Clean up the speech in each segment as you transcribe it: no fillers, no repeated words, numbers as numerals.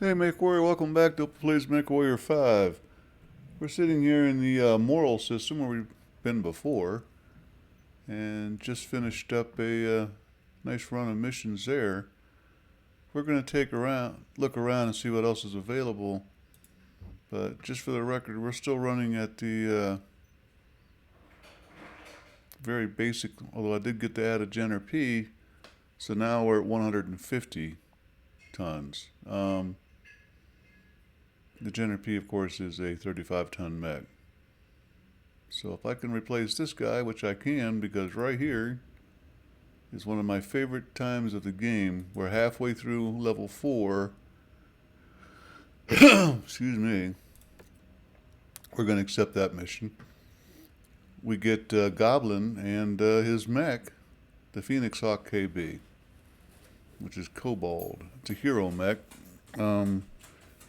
Hey Mechwarrior, welcome back to Plays Mechwarrior 5. We're sitting here in the moral system where we've been before, and just finished up a nice run of missions there. We're going to look around and see what else is available, but just for the record, we're still running at the very basic, although I did get to add a Jenner P, so now we're at 150 tons. The Jenner P, of course, is a 35-ton mech. So if I can replace this guy, which I can, because right here is one of my favorite times of the game. We're halfway through level 4. Excuse me. We're going to accept that mission. We get Goblin and his mech, the Phoenix Hawk KB, which is Kolbold. It's a hero mech.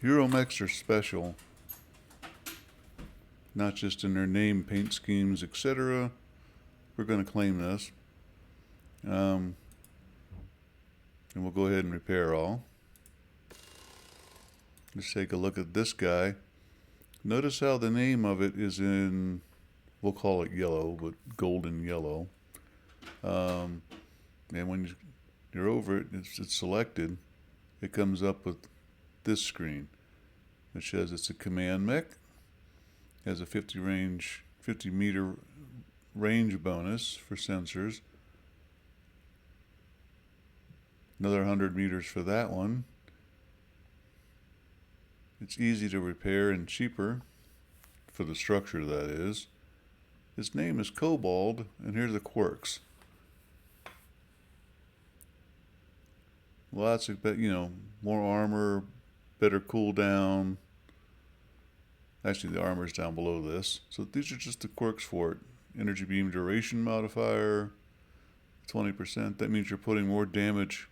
Hero mechs are special, not just in their name, paint schemes, etc. We're going to claim this. And we'll go ahead and repair all. Let's take a look at this guy. Notice how the name of it is in, we'll call it yellow, but golden yellow. And when you're over it, it's selected, it comes up with this screen. It says it's a command mech, has a 50 meter range bonus for sensors. Another 100 meters for that one. It's easy to repair and cheaper for the structure, that is. His name is Kolbold, and here's the quirks. Lots of, more armor, better cooldown. Actually, the armor's down below this. So these are just the quirks for it. Energy beam duration modifier, 20%. That means you're putting more damage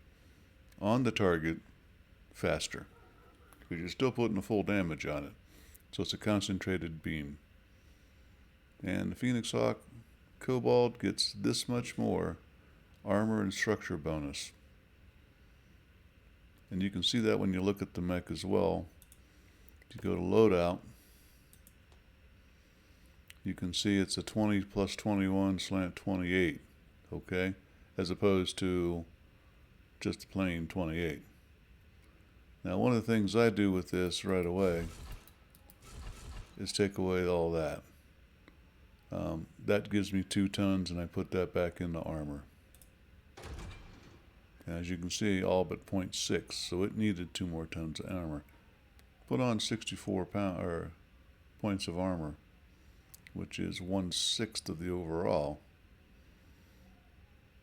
on the target faster, because you're still putting the full damage on it. So it's a concentrated beam. And the Phoenix Hawk Kolbold gets this much more armor and structure bonus. And you can see that when you look at the mech as well. If you go to loadout, you can see it's a 20 plus 21 slant 28, okay? As opposed to just plain 28. Now, one of the things I do with this right away is take away all that. That gives me 2 tons, and I put that back into armor. As you can see, all but 0.6, so it needed 2 more tons of armor. Put on 64 points of armor, which is 1/6 of the overall.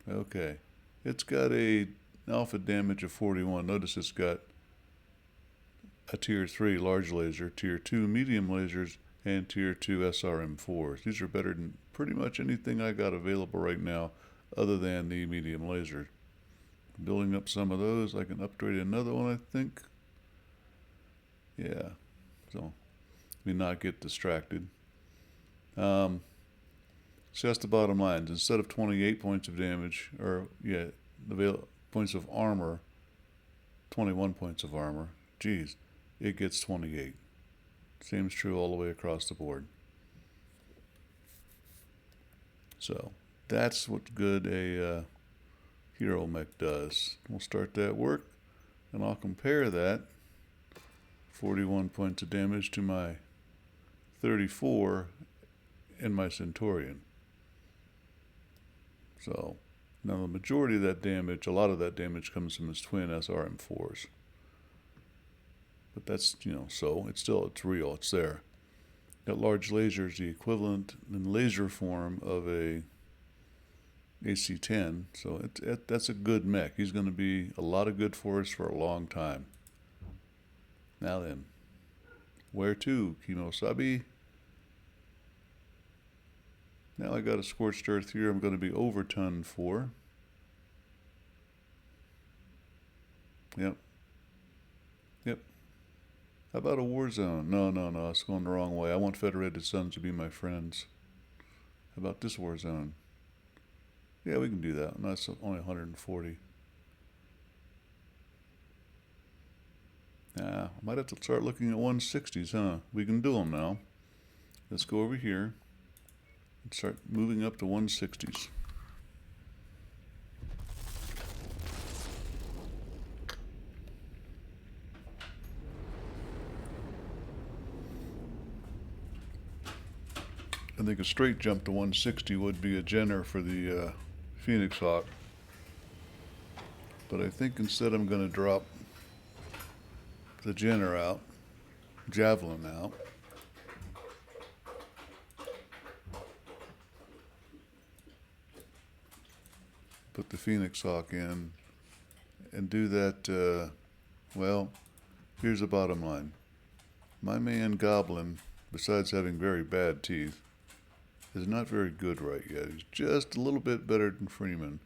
Okay, it's got a alpha damage of 41. Notice it's got a tier 3 large laser, tier 2 medium lasers, and tier 2 SRM4s. These are better than pretty much anything I got available right now other than the medium laser. Building up some of those. I can upgrade another one, I think. Yeah, so let me not get distracted. So that's the bottom line. Instead of 28 points of damage, points of armor, 21 points of armor, geez, it gets 28. Seems true all the way across the board. So that's what good a hero mech does. We'll start that work, and I'll compare that 41 points of damage to my 34 in my Centurion. So now the majority of that damage, a lot of that damage comes from his twin SRM4s. But that's, so it's real, it's there. That large laser is the equivalent in laser form of a AC-10, so that's a good mech. He's going to be a lot of good for us for a long time. Now then, where to, Kimosabi? Now I got a scorched earth here. I'm going to be over ton 4. Yep. How about a war zone? No, it's going the wrong way. I want Federated Suns to be my friends. How about this war zone? Yeah, we can do that. No, it's only 140. I might have to start looking at 160s, huh? We can do them now. Let's go over here and start moving up to 160s. I think a straight jump to 160 would be a Jenner for the Phoenix Hawk. But I think instead I'm going to drop the Jenner out, Javelin out. Put the Phoenix Hawk in and do that, well, here's the bottom line. My man Goblin, besides having very bad teeth, is not very good right yet. He's just a little bit better than Freeman.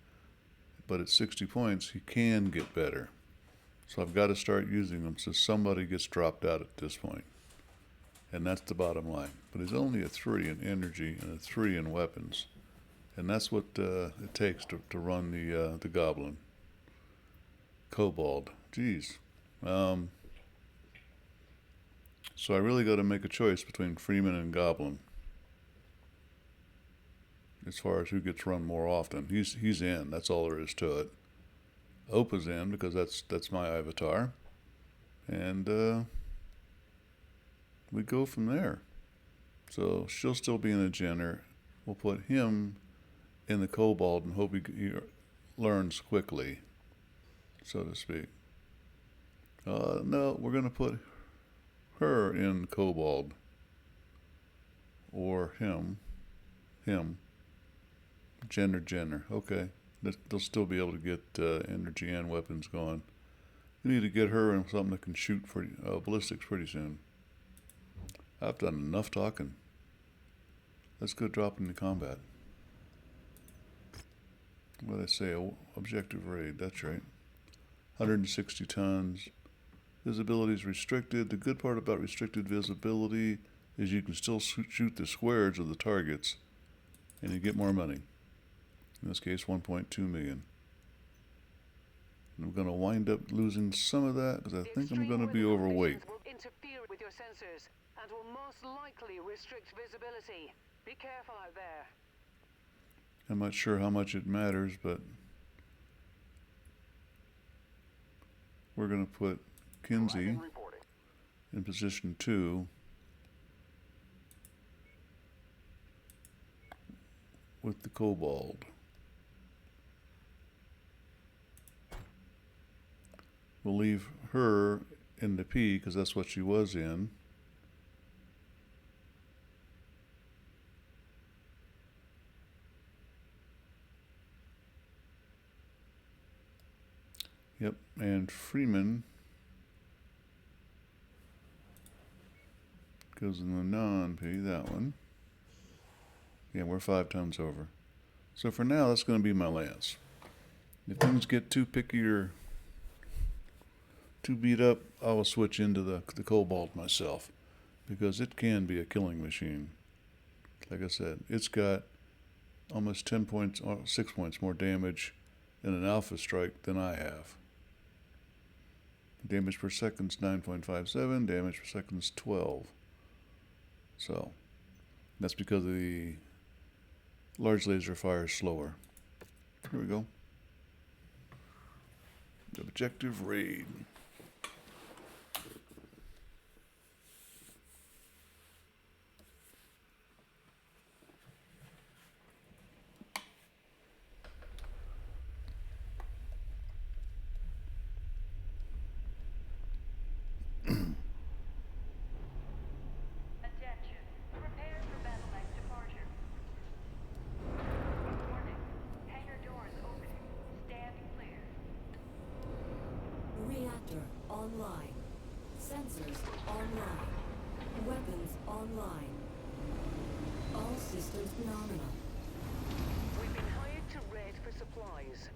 But at 60 points, he can get better. So I've got to start using him so somebody gets dropped out at this point. And that's the bottom line. But he's only a 3 in energy and a 3 in weapons. And that's what it takes to run the Goblin. Kolbold. Jeez. So I really got to make a choice between Freeman and Goblin. As far as who gets run more often. He's in. That's all there is to it. Opa's in because that's my avatar. And we go from there. So she'll still be in a Jenner. We'll put him in the Kolbold and hope he learns quickly, so to speak. No, we're going to put her in Kolbold. Or him. Jenner. Okay. They'll still be able to get energy and weapons going. We need to get her in something that can shoot for ballistics pretty soon. I've done enough talking. Let's go drop into combat. What did I say? Objective raid. That's right. 160 tons. Visibility is restricted. The good part about restricted visibility is you can still shoot the squares of the targets and you get more money. In this case, 1.2 million. And I'm going to wind up losing some of that because I think I'm going to be overweight. Will interfere with your sensors and will most likely restrict visibility. Be careful out there. I'm not sure how much it matters, but we're going to put Kinsey in position 2 with the Kolbold. We'll leave her in the P because that's what she was in. Yep, and Freeman goes in the non-P, that one. Yeah, we're 5 tons over. So for now, that's going to be my lance. If things get too picky or too beat up, I will switch into the Kolbold myself because it can be a killing machine. Like I said, it's got almost 10 points, or 6 points more damage in an alpha strike than I have. Damage per second is 9.57, damage per second is 12. So, that's because the large laser fire is slower. Here we go. Objective raid. Online. Sensors online. Weapons online. All systems nominal. We've been hired to raid for supplies.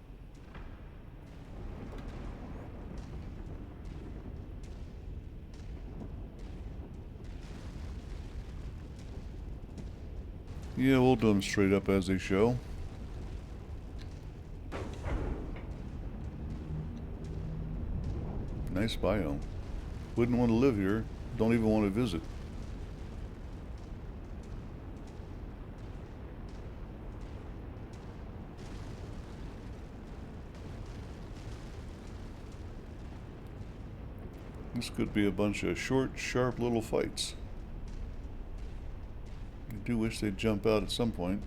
Yeah, we'll do them straight up as they show. Nice biome. Wouldn't want to live here. Don't even want to visit. This could be a bunch of short, sharp little fights. I do wish they'd jump out at some point.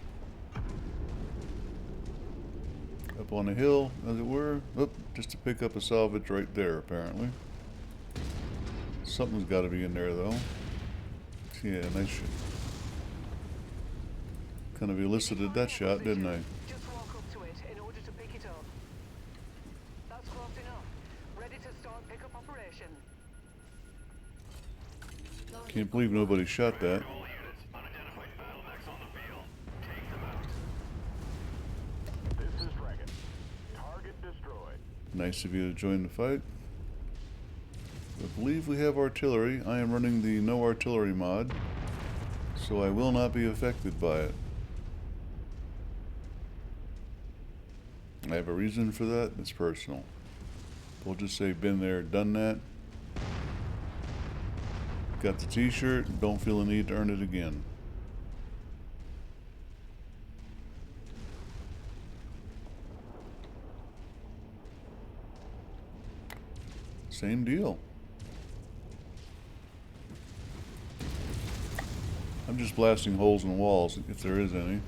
Up on a hill, as it were. Oop, just to pick up a salvage right there, apparently. Something's got to be in there, though. Yeah, nice shot. Kind of elicited that shot, didn't I? Just walk up to it in order to pick it up. That's close enough. Ready to start pickup operation. Can't believe nobody shot that. All units, unidentified battlemechs on the field. Take them out. This is Dragon. Target destroyed. Nice of you to join the fight. I believe we have artillery. I am running the no artillery mod, so I will not be affected by it. I have a reason for that. It's personal. We'll just say been there, done that. Got the t-shirt, don't feel the need to earn it again. Same deal. I'm just blasting holes in walls, if there is any.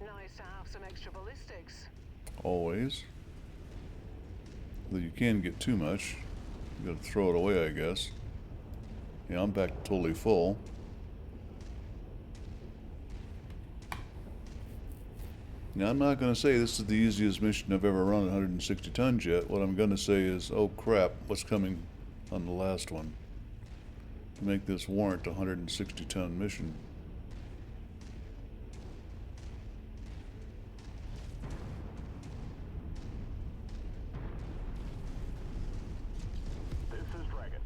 Nice to have some extra ballistics. Always. Though you can get too much. You gotta throw it away, I guess. Yeah, I'm back to totally full. Now, I'm not going to say this is the easiest mission I've ever run at 160 tons yet. What I'm going to say is, oh crap, what's coming on the last one to make this warrant a 160 ton mission. This is Dragon.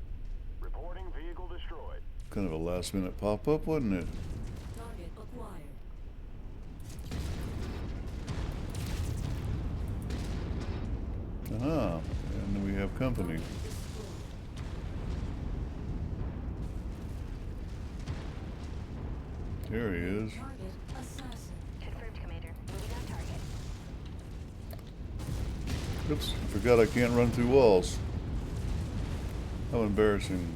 Reporting vehicle destroyed. Kind of a last minute pop up, wasn't it? Target acquired. Ah, and we have company. Target destroyed. There he is. Target assassin. Confirmed, Commander. Moving on target. Oops, I forgot I can't run through walls. How embarrassing.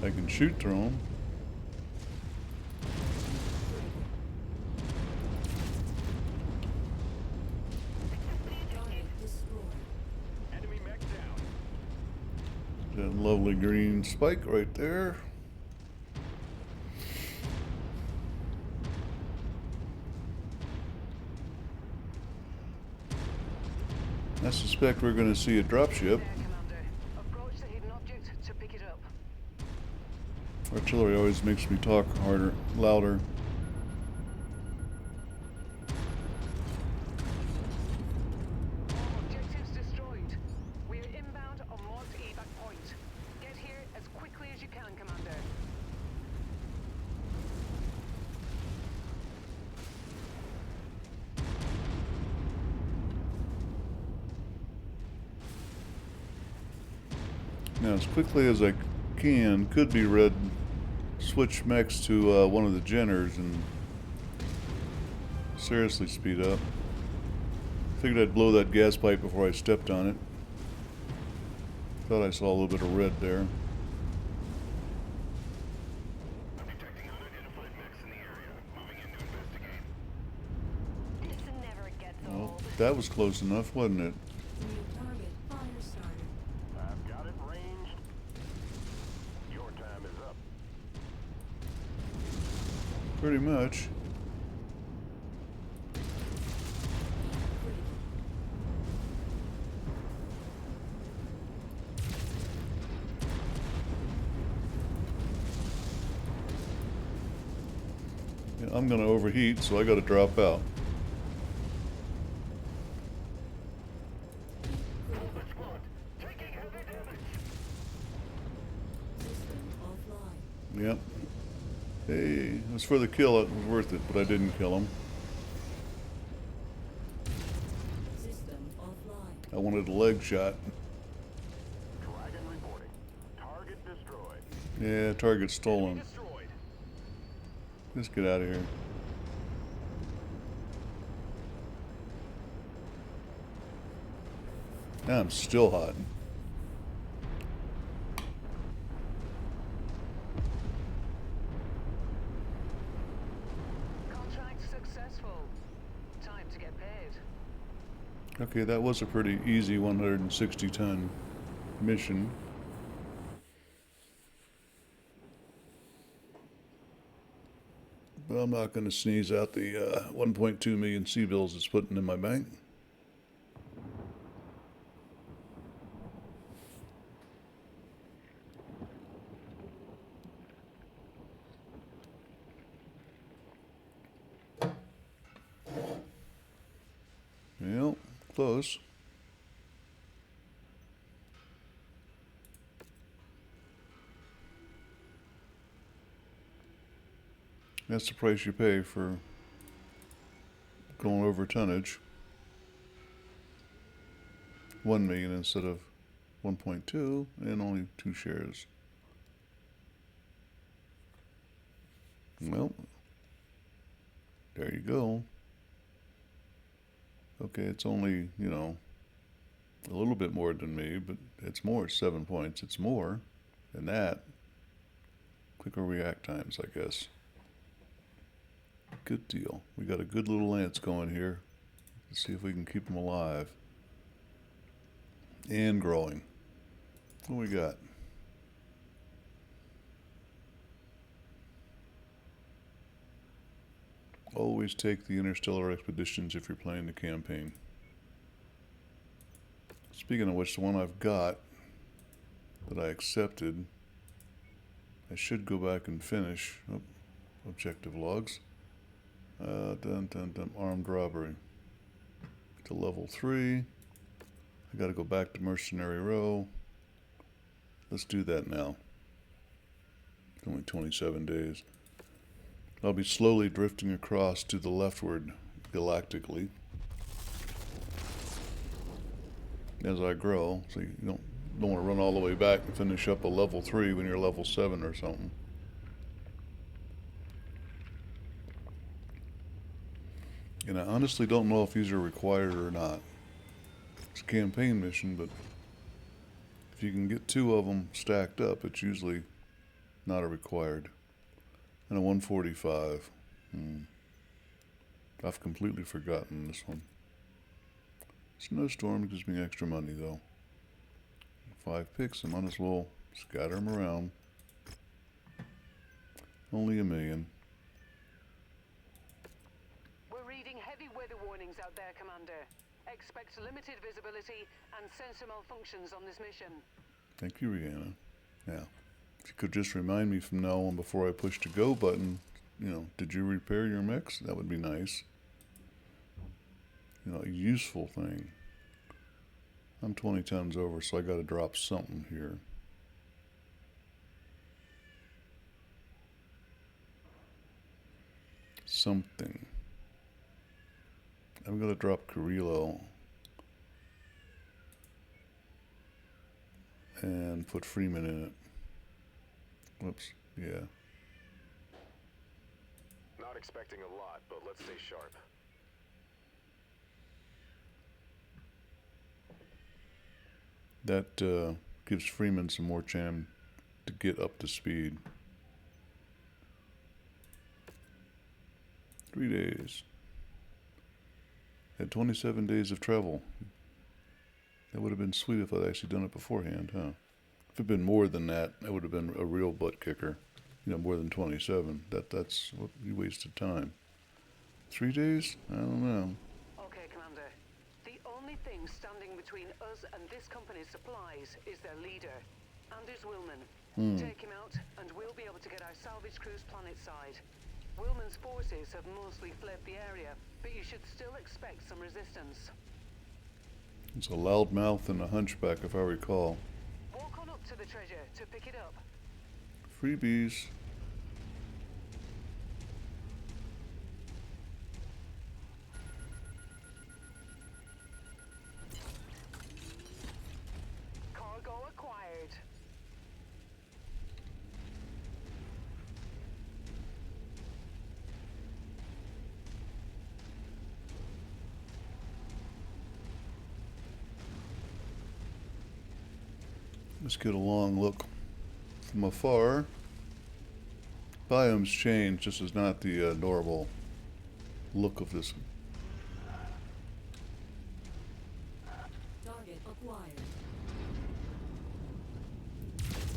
I can shoot through them. Target destroyed. Enemy mech down. That lovely green spike right there. I suspect we're going to see a dropship. There, Commander. Approach the hidden object to pick it up. Artillery always makes me talk harder, louder. All objectives destroyed. We are inbound on marked evac point. Get here as quickly as you can, Commander. Now, as quickly as I can, could be red, switch mechs to one of the Jenners and seriously speed up. Figured I'd blow that gas pipe before I stepped on it. Thought I saw a little bit of red there. I'm detecting unidentified mechs in the area. Moving in to investigate. This never gets Well, old. that was close enough, wasn't it? New target fire starter. I've got it ranged. Your time is up. Pretty much. Yeah, I'm gonna overheat, so I gotta drop out. Let's go. Taking heavy damage. System offline. Yep. Hey, it was for the kill. It was worth it, but I didn't kill him. System offline. I wanted a leg shot. Dragon reporting. Target destroyed. Yeah, target stolen. Destroyed. Just get out of here. Now I'm still hot. Contract successful. Time to get paid. Okay, that was a pretty easy 160-ton mission. But I'm not going to sneeze out the 1.2 million C-bills it's putting in my bank. Well, close. That's the price you pay for going over tonnage. 1 million instead of 1.2 and only 2 shares. Well, there you go. Okay, it's only, you know, a little bit more than me, but it's more. It's 7 points. It's more than that. Quicker react times, I guess. Good deal. We got a good little lance going here. Let's see if we can keep him alive. And growing. What we got? Always take the Interstellar Expeditions if you're playing the campaign. Speaking of which, the one I've got that I accepted, I should go back and finish. Oh, objective logs. Armed robbery. To level 3. I gotta go back to mercenary row. Let's do that now. It's only 27 days. I'll be slowly drifting across to the leftward galactically as I grow, so you don't want to run all the way back and finish up a level 3 when you're level 7 or something. And I honestly don't know if these are required or not. It's a campaign mission, but if you can get 2 of them stacked up, it's usually not a required. And a 145. I've completely forgotten this one. Snowstorm gives me extra money though. 5 picks, I might as well scatter them around. Only $1 million. We're reading heavy weather warnings out there, Commander. Expect limited visibility and sensor malfunctions on this mission. Thank you, Rihanna. Now, if you could just remind me from now on before I push the go button, you know, did you repair your mechs? That would be nice. You know, a useful thing. I'm 20 tons over, so I gotta drop something here. Something. I'm gonna drop Carrillo and put Freeman in it. Whoops, yeah. Not expecting a lot, but let's stay sharp. That gives Freeman some more chance to get up to speed. 3 days. Had 27 days of travel. That would have been sweet if I'd actually done it beforehand, huh? If it'd been more than that, that would have been a real butt kicker. You know, more than 27. That's what you wasted time. 3 days? I don't know. Okay, Commander. The only thing standing between us and this company's supplies is their leader, Anders Willman. Take him out, and we'll be able to get our salvage crews planet-side. Willman's forces have mostly fled the area, but you should still expect some resistance. It's a loudmouth and a hunchback, if I recall. Walk on up to the treasure to pick it up. Freebies. Let's get a long look from afar. Biomes change. This is not the normal look of this. Target acquired.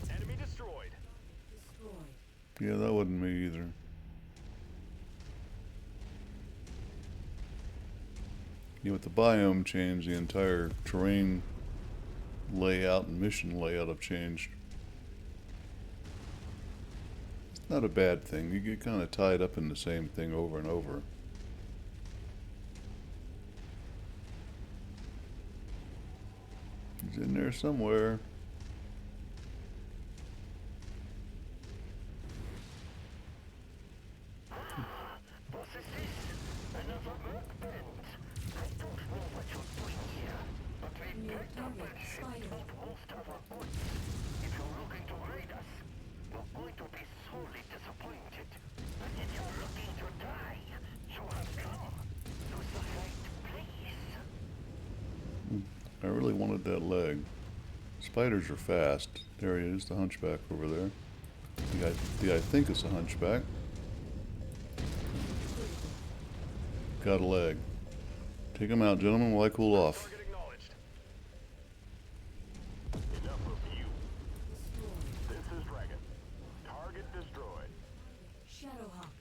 Enemy destroyed. Destroyed. Yeah, that wasn't me either. Yeah, with the biome change, the entire terrain layout and mission layout have changed. It's not a bad thing. You get kind of tied up in the same thing over and over. He's in there somewhere. What is this? Another merc band. I don't know what you're doing here, but we New picked up target, and shipped spider. out most of our goods. If you're looking to raid us, you're going to be sorely disappointed. And if you're looking to die, you have come to the right place. I really wanted that leg. Spiders are fast. There he is, the hunchback over there. I think it's a hunchback. Got a leg. Take him out, gentlemen, while I cool off. Target acknowledged. Enough of you. Destroyed. This is Dragon. Target destroyed. Shadowhawk.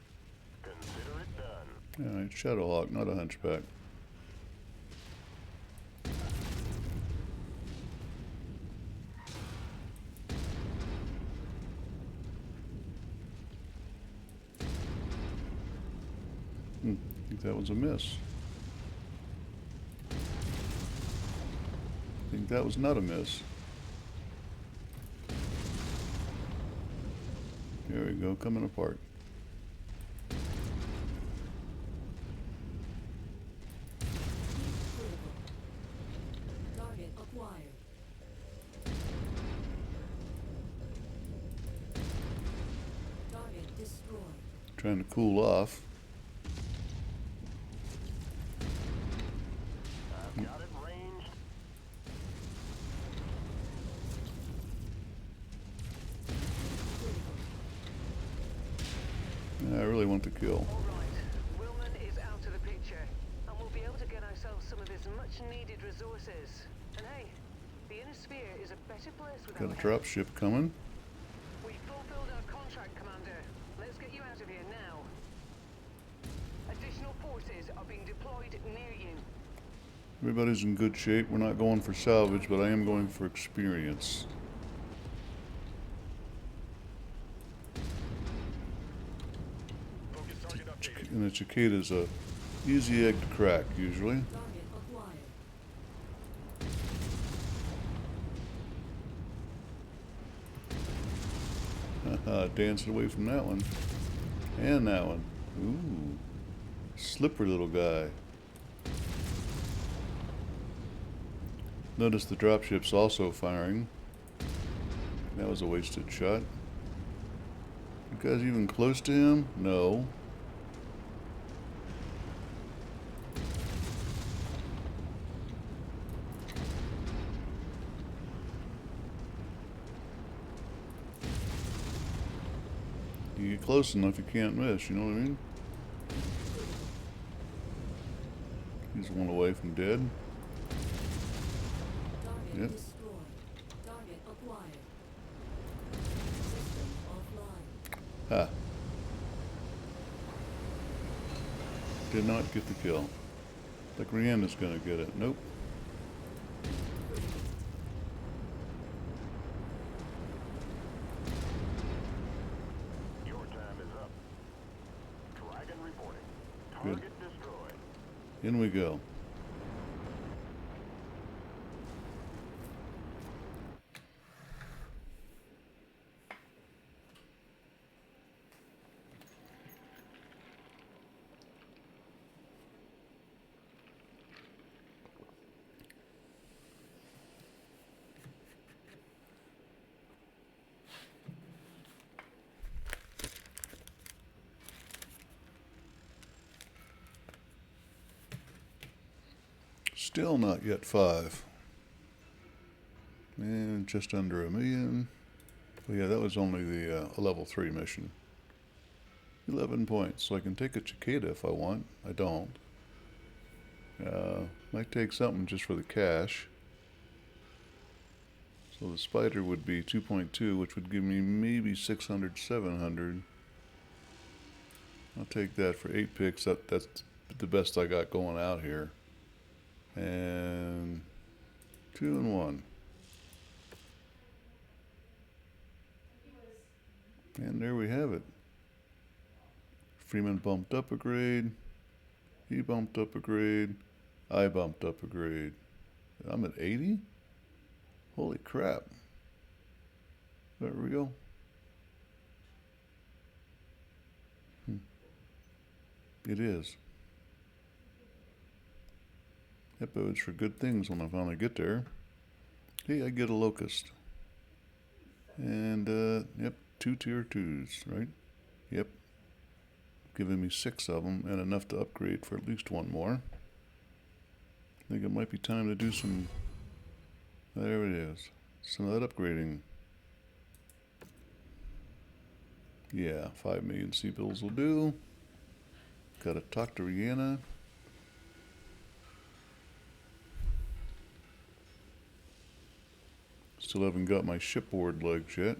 Consider it done. Alright, Shadowhawk, not a hunchback. I think that was a miss. I think that was not a miss. There we go, coming apart. Critical. Target acquired. Target destroyed. Trying to cool off. I've got it ranged. I really want the kill. All right, Willman is out of the picture, and we'll be able to get ourselves some of his much-needed resources. And hey, the inner sphere is a better place without Got a him. drop ship coming. We fulfilled our contract, Commander. Let's get you out of here now. Additional forces are being deployed near you. Everybody's in good shape. We're not going for salvage, but I am going for experience. Focus target updated. And the cicada's a easy egg to crack, usually. Target acquired. Haha, danced away from that one. And that one. Ooh. Slippery little guy. Notice the dropship's also firing. That was a wasted shot. You guys even close to him? No. You get close enough, you can't miss, you know what I mean? He's one away from dead. Target Yep. destroyed. Target acquired. System offline. Ha. Did not get the kill. Like Rihanna's gonna get it. Nope. Your time is up. Dragon reporting. Good. Target destroyed. In we go. Still not yet 5. And just under 1,000,000. Well, yeah, that was only the a level 3 mission. 11 points. So I can take a cicada if I want. I don't. Might take something just for the cash. So the spider would be 2.2, which would give me maybe 600, 700. I'll take that for 8 picks. That's the best I got going out here. And 2 and 1. And there we have it. Freeman bumped up a grade. He bumped up a grade. I bumped up a grade. I'm at 80? Holy crap. Is that real? It is. That bodes for good things when I finally get there. Hey, I get a locust. And, yep, 2 tier 2s, right? Yep. Giving me 6 of them and enough to upgrade for at least 1 more. I think it might be time to do some... There it is. Some of that upgrading. Yeah, 5 million sea bills will do. Gotta talk to Rihanna. Still haven't got my shipboard legs yet.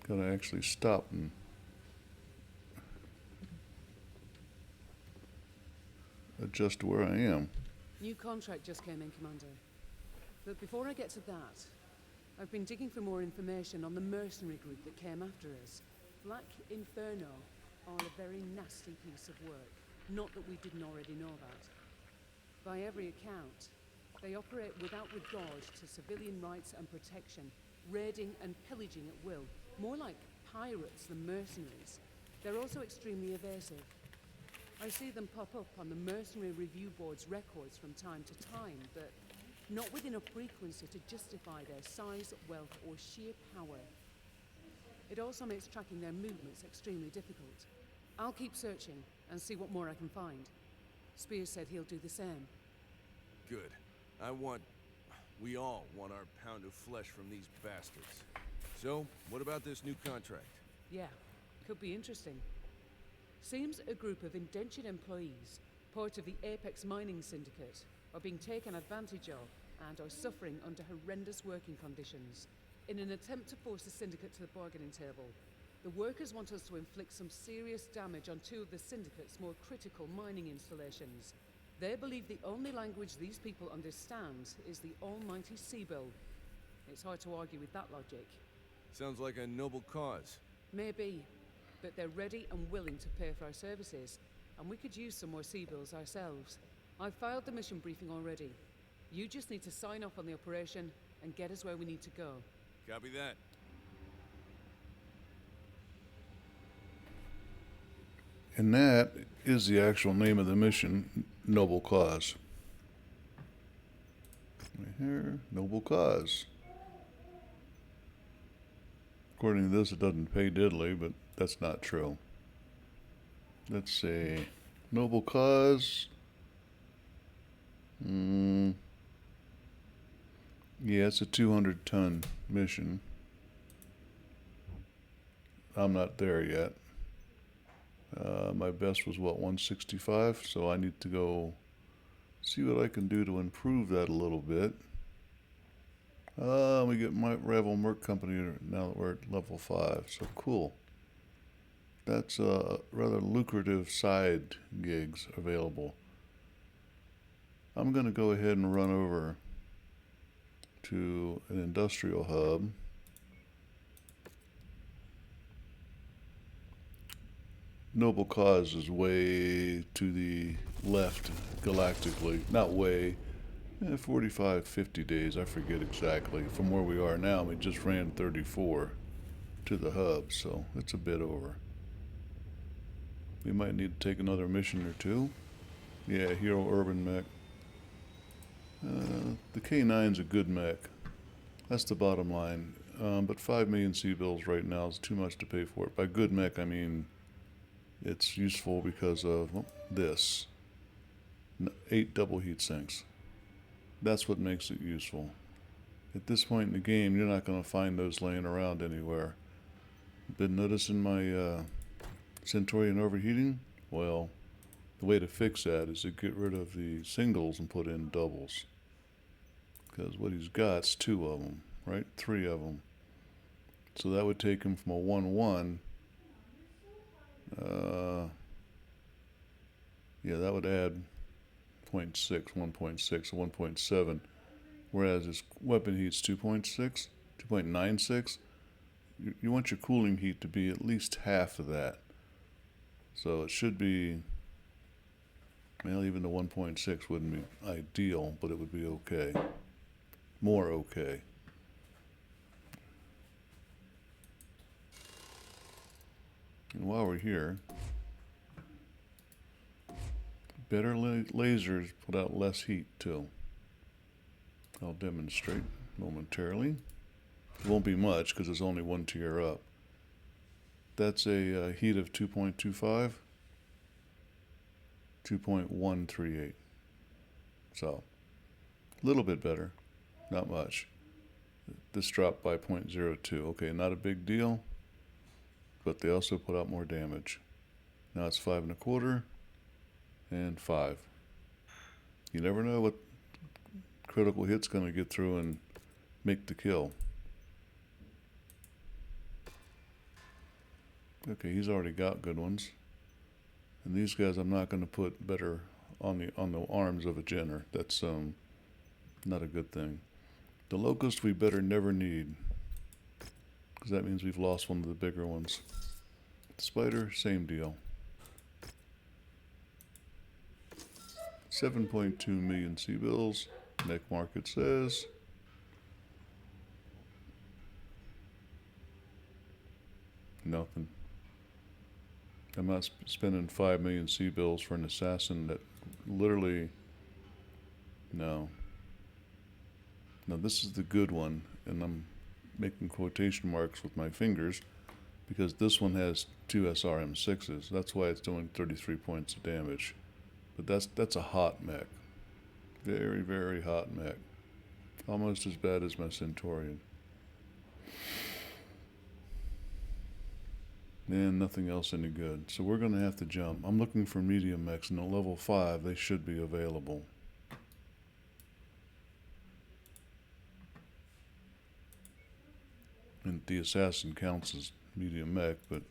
Gotta actually stop and adjust to where I am. New contract just came in, Commander. But before I get to that, I've been digging for more information on the mercenary group that came after us. Black Inferno are a very nasty piece of work. Not that we didn't already know that. By every account, they operate without regard to civilian rights and protection, raiding and pillaging at will, more like pirates than mercenaries. They're also extremely evasive. I see them pop up on the Mercenary Review Board's records from time to time, but not with enough frequency to justify their size, wealth, or sheer power. It also makes tracking their movements extremely difficult. I'll keep searching and see what more I can find. Spears said he'll do the same. Good. We all want our pound of flesh from these bastards. So, what about this new contract? Yeah, could be interesting. Seems a group of indentured employees, part of the Apex Mining Syndicate, are being taken advantage of and are suffering under horrendous working conditions. In an attempt to force the syndicate to the bargaining table, the workers want us to inflict some serious damage on 2 of the syndicate's more critical mining installations. They believe the only language these people understand is the almighty Seabill. It's hard to argue with that logic. Sounds like a noble cause. Maybe, but they're ready and willing to pay for our services, and we could use some more Seabills ourselves. I've filed the mission briefing already. You just need to sign off on the operation and get us where we need to go. Copy that. And that is the actual name of the mission, Noble Cause. Right here, Noble Cause. According to this, it doesn't pay diddly, but that's not true. Let's see. Noble Cause. Yeah, it's a 200-ton mission. I'm not there yet. My best was, what, 165? So I need to go see what I can do to improve that a little bit. We get my Rival Merc Company now that we're at level 5. So cool. That's rather lucrative side gigs available. I'm going to go ahead and run over to an industrial hub. Noble Cause is way to the left galactically. Not way. 45, 50 days, I forget exactly. From where we are now, we just ran 34 to the hub, so it's a bit over. We might need to take another mission or 2. Yeah, Hero Urban Mech. The K9's a good mech. That's the bottom line. But 5 million Seabills right now is too much to pay for it. By good mech, I mean it's useful because of this. 8 double heat sinks. That's what makes it useful. At this point in the game, you're not going to find those laying around anywhere. Been noticing my Centaurian overheating? Well, the way to fix that is to get rid of the singles and put in doubles. Because what he's got's 2 of them, right? 3 of them. So that would take him from a 1-1. Yeah, that would add 0.6, 1.6, 1.7. Whereas his weapon heat's 2.6, 2.96. You want your cooling heat to be at least half of that. So it should be, well, even the 1.6 wouldn't be ideal, but it would be okay. More okay. And while we're here, better lasers put out less heat too. I'll demonstrate momentarily. It won't be much because it's only 1 tier up. That's a heat of 2.25, 2.138. So, a little bit better, not much. This dropped by 0.02. Okay, not a big deal, but they also put out more damage. Now it's 5.25 and 5. You never know what critical hit's going to get through and make the kill. Okay, he's already got good ones. And these guys I'm not going to put better on the arms of a Jenner. That's not a good thing. The Locust we better never need, because that means we've lost one of the bigger ones. The Spider, same deal. 7.2 million C-bills. Neck market says. Nothing. I'm not spending 5 million C-bills for an assassin that literally... No. Now this is the good one, and I'm making quotation marks with my fingers because this one has 2 SRM6s. That's why it's doing 33 points of damage. But that's a hot mech. Very, very hot mech. Almost as bad as my Centaurian. And nothing else any good. So we're going to have to jump. I'm looking for medium mechs, and at level 5 they should be available. And the assassin counts as medium mech, but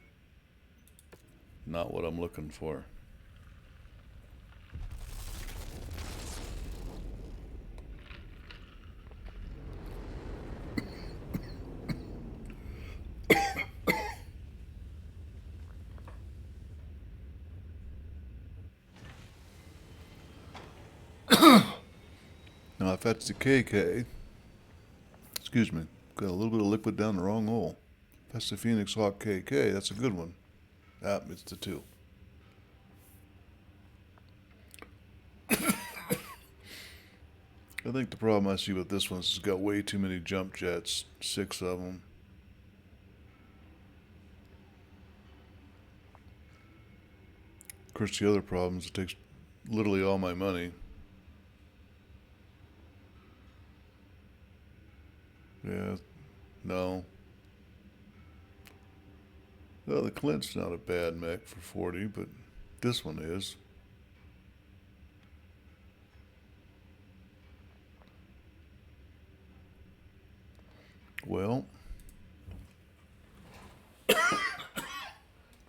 not what I'm looking for. Now if that's the KK, excuse me, got a little bit of liquid down the wrong hole. If that's the Phoenix Hawk KK, that's a good one. Ah, it's the 2. I think the problem I see with this one is it's got way too many jump jets, 6 of them. Of course, the other problem is it takes literally all my money. Yeah, no. Well, the Clint's not a bad mech for 40, but this one is. Well,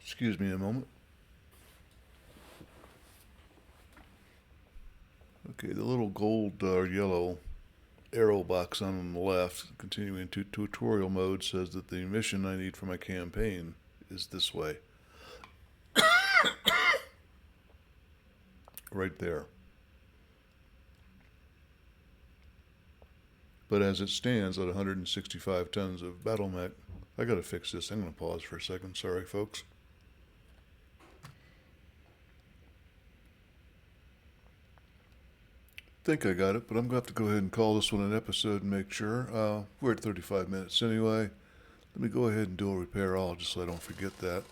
excuse me a moment. Okay, the little gold or yellow arrow box on the left, continuing to tutorial mode, says that the mission I need for my campaign is this way. Right there. But as it stands at 165 tons of battlemech, I gotta fix this. I'm gonna pause for a second. Sorry, folks. Think I got it, but I'm gonna have to go ahead and call this one an episode and make sure. We're at 35 minutes anyway. Let me go ahead and do a repair all just so I don't forget that.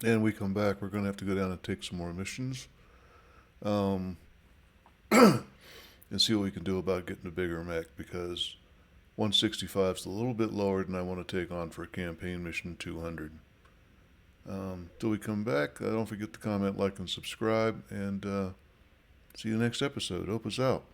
And we come back, we're gonna have to go down and take some more missions. and see what we can do about getting a bigger mech, because 165 is a little bit lower than I want to take on for a campaign mission 200. Till we come back, don't forget to comment, like, and subscribe, and see you next episode. Hope us out.